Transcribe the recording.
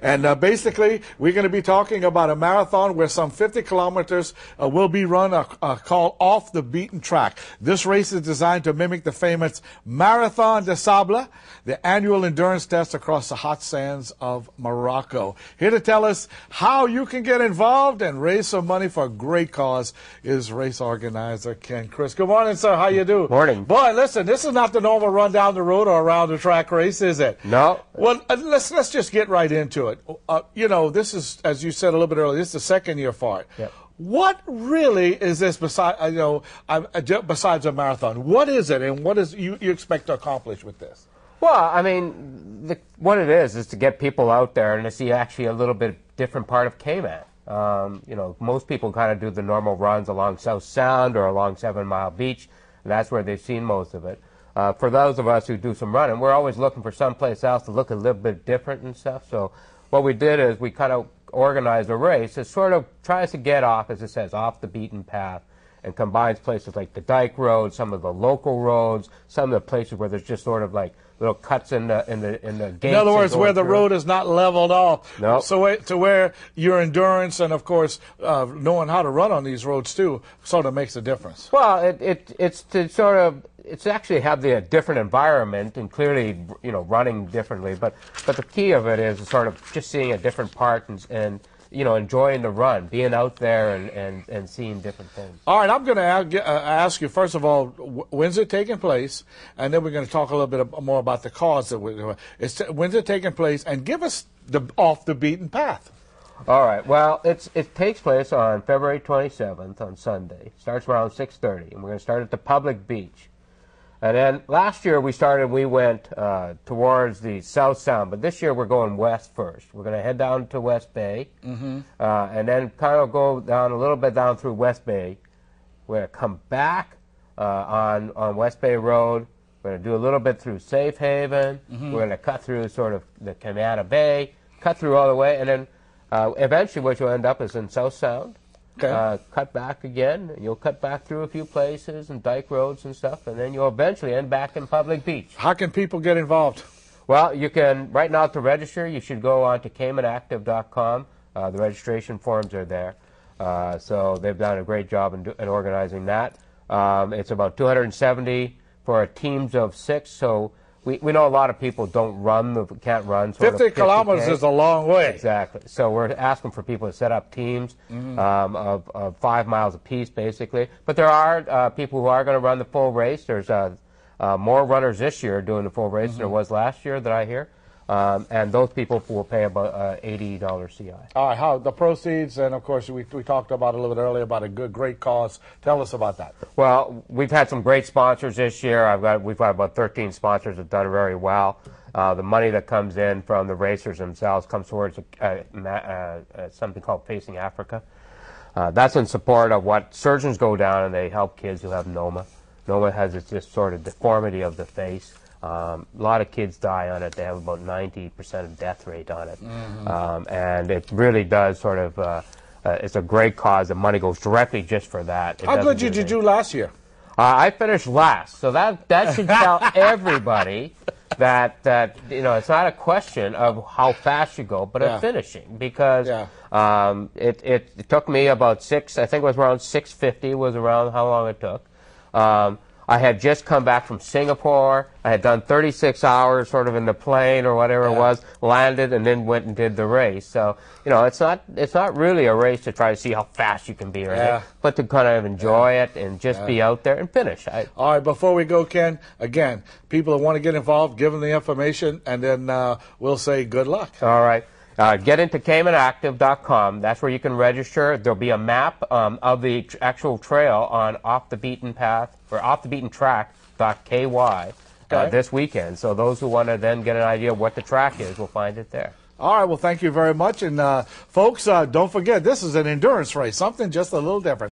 And basically, we're going to be talking about a marathon where some 50 kilometers will be run called Off the Beaten Track. This race is designed to mimic the famous Marathon des Sables, the annual endurance test across the hot sands of Morocco. Here to tell us how you can get involved and raise some money for a great cause is race organizer Ken Chris. Good morning, sir. How you do? Morning. Boy, listen, this is not the normal run down the road or around the track race, is it? No. Well, let's just get right into it. You know, this is, as you said a little bit earlier, this is the second year for it. Yep. What really is this besides a marathon? What is it, and what is you expect to accomplish with this? Well, I mean, what it is to get people out there and to see actually a little bit different part of Cayman. You know, most people kind of do the normal runs along South Sound or along 7 Mile Beach, and that's where they've seen most of it. For those of us who do some running, we're always looking for someplace else to look a little bit different and stuff. So what we did is we kind of organized a race that sort of tries to get off, as it says, off the beaten path, and combines places like the Dyke Road, some of the local roads, some of the places where there's just sort of like little cuts in the gates. In other words, where the road is not leveled off. No. So to where your endurance and, of course, knowing how to run on these roads too sort of makes a difference. Well, it's to sort of actually have the different environment and clearly, you know, running differently. But the key of it is sort of just seeing a different part and you know, enjoying the run, being out there and seeing different things. All right, I'm going to ask you, first of all, when's it taking place? And then we're going to talk a little bit more about the cause. When's it taking place? And give us the off the beaten path. All right, well, it takes place on February 27th on Sunday. It starts around 6:30, and we're going to start at the public beach. And then last year we went towards the South Sound, but this year we're going west first. We're going to head down to West Bay, and then kind of go down a little bit down through West Bay. We're going to come back on West Bay Road. We're going to do a little bit through Safe Haven. We're going to cut through sort of the Cayman Bay, cut through all the way, and then eventually what you'll end up is in South Sound. Okay. Cut back again. You'll cut back through a few places and Dyke Roads and stuff, and then you'll eventually end back in Public Beach. How can people get involved? Well, you can, right now to register, you should go on to CaymanActive.com. The registration forms are there. So they've done a great job in organizing that. It's about $270 for teams of 6, so we know a lot of people can't run. 50 kilometers is a long way. Exactly. So we're asking for people to set up teams of 5 miles apiece, basically. But there are people who are going to run the full race. There's more runners this year doing the full race than there was last year that I hear. And those people will pay about $80 CI. All right, how the proceeds, and of course we talked about a little bit earlier about a great cause. Tell us about that. Well, we've had some great sponsors this year. We've got about 13 sponsors that have done very well. The money that comes in from the racers themselves comes towards something called Facing Africa. That's in support of what surgeons go down and they help kids who have NOMA. NOMA has this sort of deformity of the face. A lot of kids die on it. They have about 90% of death rate on it. And it really does sort of, it's a great cause. The money goes directly just for that. How good did you do last year? I finished last. So that should tell everybody that you know, it's not a question of how fast you go, but of finishing. Because it took me about I think it was around 6:50 was around how long it took. I had just come back from Singapore. I had done 36 hours sort of in the plane or whatever it was, landed, and then went and did the race. So, you know, it's not really a race to try to see how fast you can be or anything, but to kind of enjoy it and just be out there and finish. All right, before we go, Ken, again, people that want to get involved, give them the information, and then we'll say good luck. All right. Get into CaymanActive.com. That's where you can register. There'll be a map of the actual trail on Off the Beaten Path or offthebeatentrack.ky this weekend. So those who want to then get an idea of what the track is will find it there. All right. Well, thank you very much. And folks, don't forget, this is an endurance race, something just a little different.